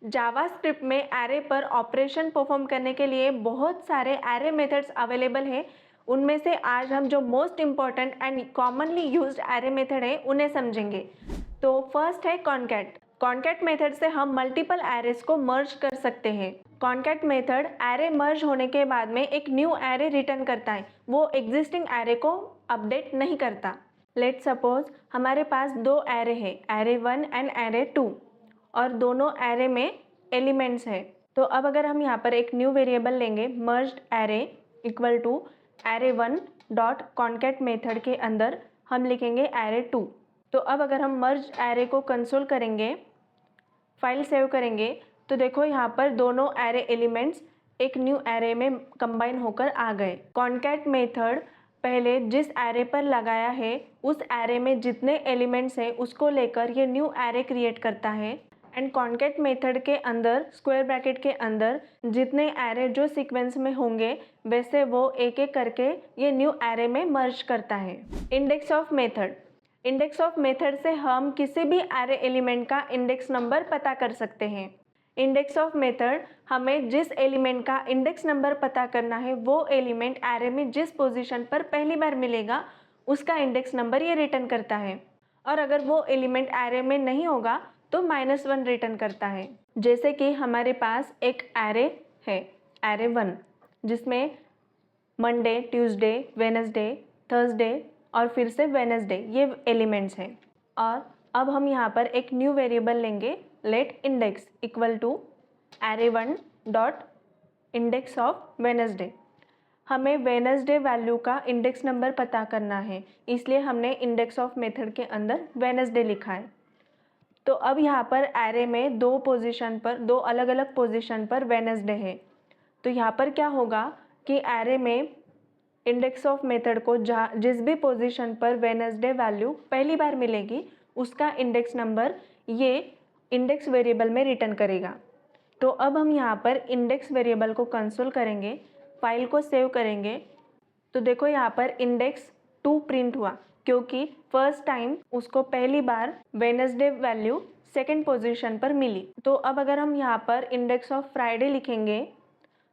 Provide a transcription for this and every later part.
JavaScript में array पर operation perform करने के लिए बहुत सारे एरे मेथड्स अवेलेबल हैं। उनमें से आज हम जो most important and commonly used array method है उन्हें समझेंगे। तो फर्स्ट है कॉनकैट। कॉनकैट मेथड से हम मल्टीपल एरेस को मर्ज कर सकते हैं। कॉनकैट मेथड एरे मर्ज होने के बाद में एक न्यू एरे रिटर्न करता है, वो एग्जिस्टिंग एरे को अपडेट नहीं करता। लेट सपोज हमारे पास दो एरे है, एरे 1 एंड एरे 2, और दोनों एरे में एलिमेंट्स है। तो अब अगर हम यहाँ पर एक न्यू वेरिएबल लेंगे merged array equal to array 1 dot concat method के अंदर हम लिखेंगे एरे 2। तो अब अगर हम मर्ज्ड एरे को कंसोल करेंगे, फाइल सेव करेंगे, तो देखो यहाँ पर दोनों एरे एलिमेंट्स एक न्यू एरे में कंबाइन होकर आ गए। कॉनकैट मेथड पहले जिस एरे पर लगाया है उस एरे में जितने एलिमेंट्स हैं उसको लेकर ये न्यू एरे क्रिएट करता है। एंड कॉनकैट मेथड के अंदर स्क्वायर ब्रैकेट के अंदर जितने एरे जो सीक्वेंस में होंगे वैसे वो एक एक करके ये न्यू एरे में मर्ज करता है। Index of method. Index of method से हम किसी भी एरे एलिमेंट का इंडेक्स नंबर पता कर सकते हैं। इंडेक्स ऑफ मेथड हमें जिस एलिमेंट का इंडेक्स नंबर पता करना है वो एलिमेंट एरे में जिस पोजीशन पर पहली बार मिलेगा उसका इंडेक्स नंबर ये रिटर्न करता है, और अगर वो एलिमेंट एरे में नहीं होगा तो -1 रिटर्न करता है। जैसे कि हमारे पास एक एरे है, एरे 1, जिसमें मंडे, ट्यूसडे, वेडनेसडे, थर्सडे और फिर से वेडनेसडे ये एलिमेंट्स हैं। और अब हम यहाँ पर एक न्यू वेरिएबल लेंगे let index equal to array 1 dot index of Wednesday. हमें वेडनेसडे वैल्यू का इंडेक्स नंबर पता करना है, इसलिए हमने इंडेक्स ऑफ मेथड के अंदर वेडनेसडे लिखा है। तो अब यहाँ पर एरे में दो अलग अलग पोजीशन पर वेडनेसडे है। तो यहाँ पर क्या होगा कि एरे में इंडेक्स ऑफ मेथड को जिस भी पोजीशन पर वेडनेसडे वैल्यू पहली बार मिलेगी उसका इंडेक्स नंबर ये इंडेक्स वेरिएबल में रिटर्न करेगा। तो अब हम यहाँ पर इंडेक्स वेरिएबल को कंसोल करेंगे, फाइल को सेव करेंगे, तो देखो यहाँ पर इंडेक्स 2 प्रिंट हुआ क्योंकि फर्स्ट टाइम उसको पहली बार वेडनेसडे वैल्यू सेकेंड पोजीशन पर मिली। तो अब अगर हम यहाँ पर इंडेक्स ऑफ फ्राइडे लिखेंगे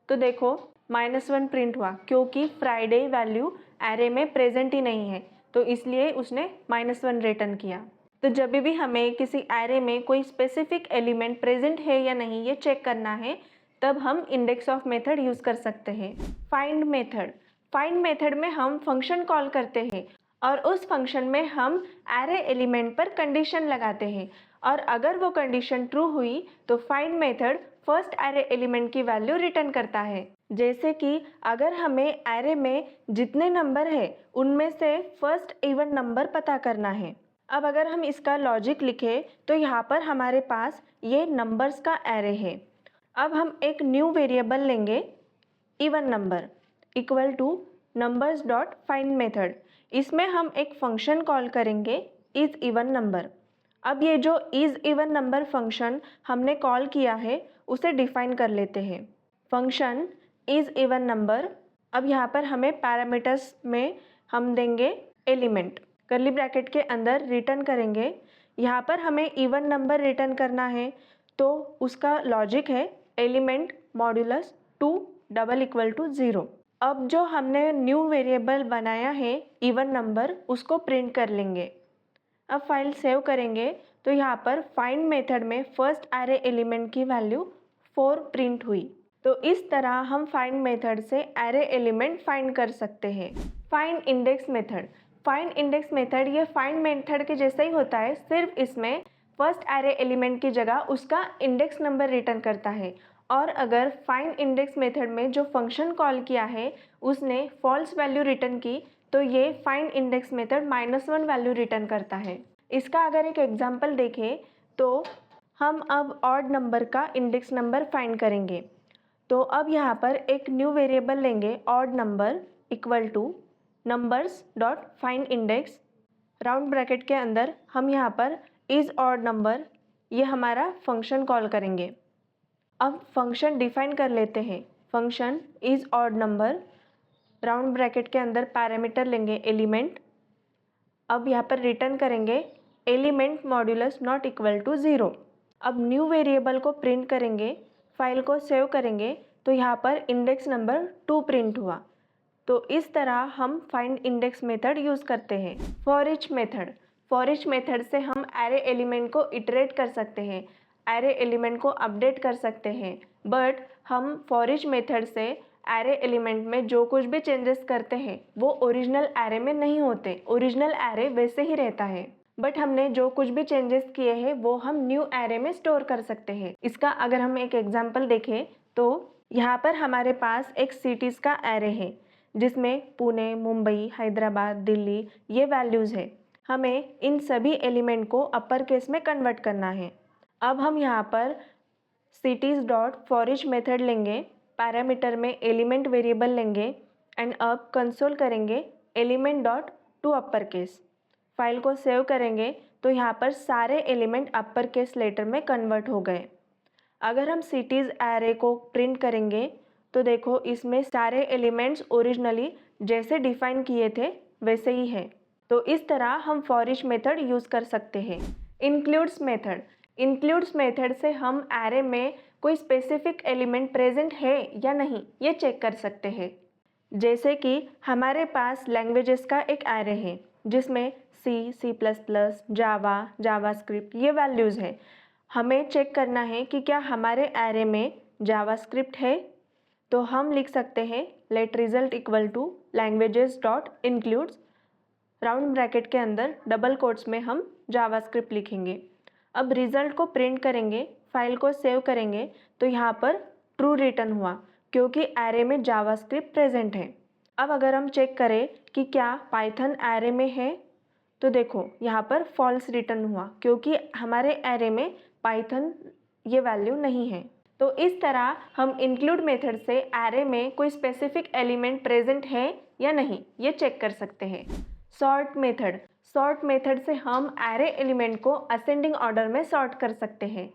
तो देखो -1 प्रिंट हुआ क्योंकि फ्राइडे वैल्यू एरे में प्रेजेंट ही नहीं है, तो इसलिए उसने -1 रिटर्न किया। तो जब भी हमें किसी एरे में कोई स्पेसिफिक एलिमेंट प्रेजेंट है या नहीं ये चेक करना है तब हम इंडेक्स ऑफ मेथड यूज़ कर सकते हैं। Find method. फाइंड मेथड में हम फंक्शन कॉल करते हैं और उस फंक्शन में हम एरे एलिमेंट पर कंडीशन लगाते हैं, और अगर वो कंडीशन ट्रू हुई तो find method first array element की वैल्यू रिटर्न करता है। जैसे कि अगर हमें एरे में जितने नंबर है उनमें से फर्स्ट इवन नंबर पता करना है। अब अगर हम इसका लॉजिक लिखें तो यहाँ पर हमारे पास ये नंबर्स का एरे है। अब हम एक न्यू वेरिएबल लेंगे even number equal two numbers dot find method. इसमें हम एक फंक्शन कॉल करेंगे इज इवन नंबर। अब ये जो इज इवन नंबर फंक्शन हमने कॉल किया है उसे डिफाइन कर लेते हैं। फंक्शन इज इवन नंबर, अब यहाँ पर हमें पैरामीटर्स में हम देंगे एलिमेंट, कर्ली ब्रैकेट के अंदर रिटर्न करेंगे। यहाँ पर हमें इवन नंबर रिटर्न करना है तो उसका लॉजिक है element modulus 2 double equal to 0। अब जो हमने न्यू वेरिएबल बनाया है इवन नंबर उसको प्रिंट कर लेंगे। अब फाइल सेव करेंगे तो यहाँ पर फाइंड मेथड में फर्स्ट एरे एलिमेंट की वैल्यू 4 प्रिंट हुई। तो इस तरह हम फाइंड मेथड से एरे एलिमेंट फाइंड कर सकते हैं। Find index method. Find index method ये फाइंड मेथड के जैसा ही होता है, सिर्फ इसमें फर्स्ट एरे एलिमेंट की जगह उसका इंडेक्स नंबर रिटर्न करता है। और अगर फाइंड इंडेक्स मेथड में जो फंक्शन कॉल किया है उसने फॉल्स वैल्यू रिटर्न की तो ये find index method -1 value return करता है। इसका अगर एक एग्जांपल देखें तो हम अब ऑड नंबर का इंडेक्स नंबर फाइंड करेंगे। तो अब यहाँ पर एक न्यू वेरिएबल लेंगे odd number equal two numbers dot find index, round bracket के अंदर हम यहाँ पर इज ऑड नंबर ये हमारा फंक्शन कॉल करेंगे। अब फंक्शन डिफाइन कर लेते हैं। Function is odd number, round bracket के अंदर पैरामीटर लेंगे एलिमेंट। अब यहाँ पर रिटर्न करेंगे element modulus not equal to 0। अब न्यू वेरिएबल को प्रिंट करेंगे, फाइल को सेव करेंगे, तो यहाँ पर इंडेक्स नंबर 2 प्रिंट हुआ। तो इस तरह हम फाइंड इंडेक्स मेथड यूज़ करते हैं। फॉर ईच मेथड से हम एरे एलिमेंट को इटरेट कर सकते हैं, एरे एलिमेंट को अपडेट कर सकते हैं, बट हम फॉर ईच मेथड से एरे एलिमेंट में जो कुछ भी चेंजेस करते हैं वो ओरिजिनल एरे में नहीं होते, ओरिजिनल एरे वैसे ही रहता है, बट हमने जो कुछ भी चेंजेस किए हैं वो हम न्यू एरे में स्टोर कर सकते हैं। इसका अगर हम एक एग्जांपल देखें तो यहाँ पर हमारे पास एक सिटीज़ का एरे है जिसमें पुणे, मुंबई, हैदराबाद, दिल्ली ये वैल्यूज़ है। हमें इन सभी एलिमेंट को अपर केस में कन्वर्ट करना है। अब हम यहाँ पर cities डॉट फॉरइच मेथड लेंगे, पैरामीटर में एलिमेंट वेरिएबल लेंगे एंड अब कंसोल करेंगे element dot to upper case. File को सेव करेंगे तो यहाँ पर सारे एलिमेंट अपर केस लेटर में कन्वर्ट हो गए। अगर हम सिटीज़ एरे को प्रिंट करेंगे तो देखो इसमें सारे एलिमेंट्स ओरिजिनली जैसे डिफाइन किए थे वैसे ही है। तो इस तरह हम फॉर ईच मेथड यूज़ कर सकते हैं। इंक्लूड्स मेथड से हम एरे में कोई स्पेसिफिक एलिमेंट प्रेजेंट है या नहीं ये चेक कर सकते हैं। जैसे कि हमारे पास लैंग्वेजेस का एक एरे है जिसमें सी प्लस प्लस, जावा, जावास्क्रिप्ट ये वैल्यूज़ है। हमें चेक करना है कि क्या हमारे एरे में जावास्क्रिप्ट है, तो हम लिख सकते हैं let result equal to languages dot includes, round bracket के अंदर डबल कोट्स में हम जावास्क्रिप्ट लिखेंगे। अब रिज़ल्ट को प्रिंट करेंगे, फाइल को सेव करेंगे तो यहाँ पर ट्रू रिटर्न हुआ क्योंकि एरे में जावास्क्रिप्ट प्रेजेंट है। अब अगर हम चेक करें कि क्या पाइथन एरे में है तो देखो यहाँ पर फॉल्स रिटर्न हुआ क्योंकि हमारे एरे में पाइथन ये वैल्यू नहीं है। तो इस तरह हम इंक्लूड मेथड से एरे में कोई स्पेसिफिक एलिमेंट प्रेजेंट है या नहीं ये चेक कर सकते हैं। सॉर्ट मेथड से हम एरे एलिमेंट को असेंडिंग ऑर्डर में सॉर्ट कर सकते हैं।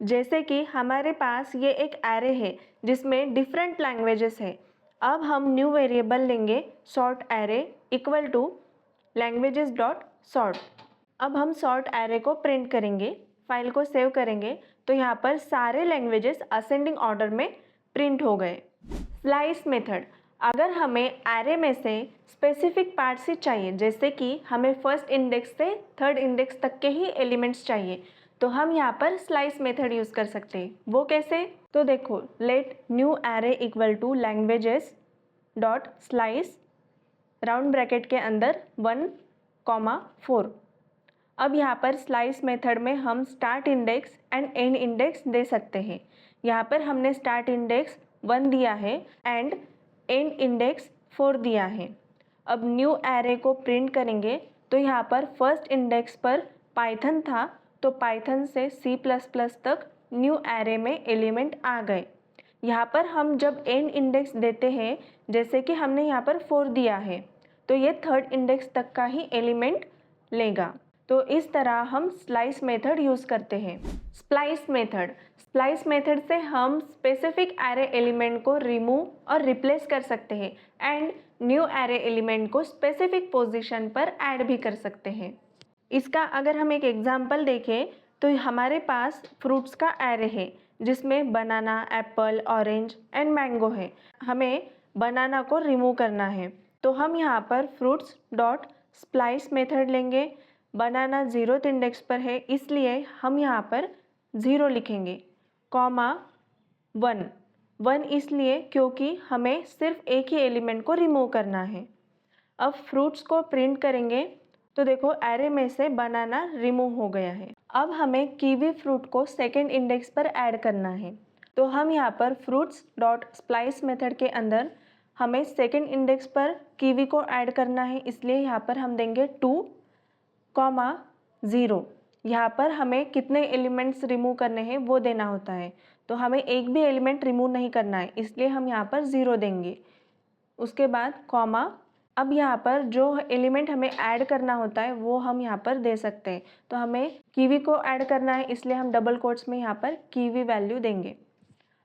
जैसे कि हमारे पास ये एक एरे है जिसमें डिफरेंट लैंग्वेजेस है। अब हम न्यू वेरिएबल लेंगे sort array equal to languages dot sort. अब हम सॉर्ट एरे को प्रिंट करेंगे, फाइल को सेव करेंगे तो यहाँ पर सारे लैंग्वेजेस असेंडिंग ऑर्डर में प्रिंट हो गए। स्लाइस मेथड, अगर हमें एरे में से स्पेसिफिक पार्ट्स ही चाहिए, जैसे कि हमें फर्स्ट इंडेक्स से थर्ड इंडेक्स तक के ही एलिमेंट्स चाहिए, तो हम यहाँ पर स्लाइस मेथड यूज़ कर सकते हैं। वो कैसे, तो देखो let new array equal to languages dot slice, round bracket के अंदर 1,4। अब यहाँ पर स्लाइस मेथड में हम start index and end index दे सकते हैं। यहाँ पर हमने स्टार्ट इंडेक्स 1 दिया है एंड एंड इंडेक्स 4 दिया है। अब न्यू एरे को प्रिंट करेंगे तो यहाँ पर फर्स्ट इंडेक्स पर पाइथन था तो पाइथन से C++ तक न्यू एरे में एलिमेंट आ गए। यहाँ पर हम जब एंड इंडेक्स देते हैं, जैसे कि हमने यहाँ पर 4 दिया है, तो ये थर्ड इंडेक्स तक का ही एलिमेंट लेगा। तो इस तरह हम स्लाइस मेथड यूज़ करते हैं। स्प्लाइस मेथड से हम स्पेसिफिक एरे एलिमेंट को रिमूव और रिप्लेस कर सकते हैं एंड न्यू एरे एलिमेंट को स्पेसिफिक पोजीशन पर ऐड भी कर सकते हैं। इसका अगर हम एक एग्जांपल देखें तो हमारे पास फ्रूट्स का एरे है जिसमें बनाना, एप्पल, ऑरेंज एंड मैंगो है। हमें बनाना को रिमूव करना है तो हम यहाँ पर फ्रूट्स डॉट स्प्लाइस मेथड लेंगे। बनाना 0th इंडेक्स पर है इसलिए हम यहाँ पर 0 लिखेंगे, कॉमा 1 इसलिए क्योंकि हमें सिर्फ एक ही एलिमेंट को रिमूव करना है। अब फ्रूट्स को प्रिंट करेंगे तो देखो एरे में से बनाना रिमूव हो गया है। अब हमें कीवी फ्रूट को सेकंड इंडेक्स पर ऐड करना है तो हम यहाँ पर फ्रूट्स डॉट स्प्लाइस मेथड के अंदर हमें सेकंड इंडेक्स पर कीवी को ऐड करना है, इसलिए यहाँ पर हम देंगे 2,0। यहाँ पर हमें कितने एलिमेंट्स रिमूव करने हैं वो देना होता है, तो हमें एक भी एलिमेंट रिमूव नहीं करना है इसलिए हम यहाँ पर 0 देंगे। उसके बाद कॉमा, अब यहाँ पर जो एलिमेंट हमें ऐड करना होता है वो हम यहाँ पर दे सकते हैं। तो हमें कीवी को ऐड करना है इसलिए हम डबल कोट्स में यहाँ पर कीवी वैल्यू देंगे।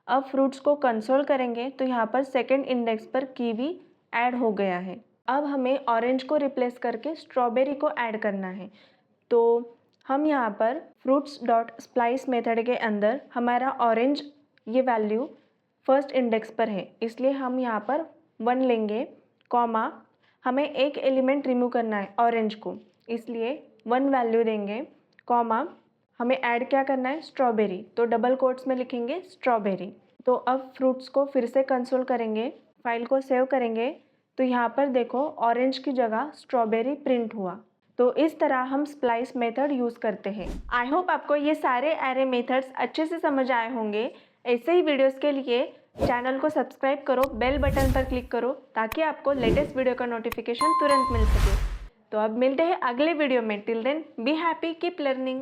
अब फ्रूट्स को कंसोल करेंगे तो यहाँ पर सेकंड इंडेक्स पर कीवी ऐड हो गया है। अब हमें ऑरेंज को रिप्लेस करके स्ट्रॉबेरी को ऐड करना है तो हम यहाँ पर फ्रूट्स डॉट स्प्लाइस मेथड के अंदर हमारा ऑरेंज ये वैल्यू फर्स्ट इंडेक्स पर है, इसलिए हम यहाँ पर 1 लेंगे, कॉमा हमें एक एलिमेंट रिमूव करना है ऑरेंज को, इसलिए 1 वैल्यू देंगे, कॉमा हमें ऐड क्या करना है स्ट्रॉबेरी, तो डबल कोट्स में लिखेंगे स्ट्रॉबेरी। तो अब फ्रूट्स को फिर से कंसोल करेंगे, फाइल को सेव करेंगे, तो यहाँ पर देखो ऑरेंज की जगह स्ट्रॉबेरी प्रिंट हुआ। तो इस तरह हम स्प्लाइस मेथड यूज़ करते हैं। आई होप आपको ये सारे एरे मेथड्स अच्छे से समझ आए होंगे। ऐसे ही वीडियोस के लिए चैनल को सब्सक्राइब करो, बेल बटन पर क्लिक करो ताकि आपको लेटेस्ट वीडियो का नोटिफिकेशन तुरंत मिल सके। तो अब मिलते हैं अगले वीडियो में। Till then be happy, keep learning.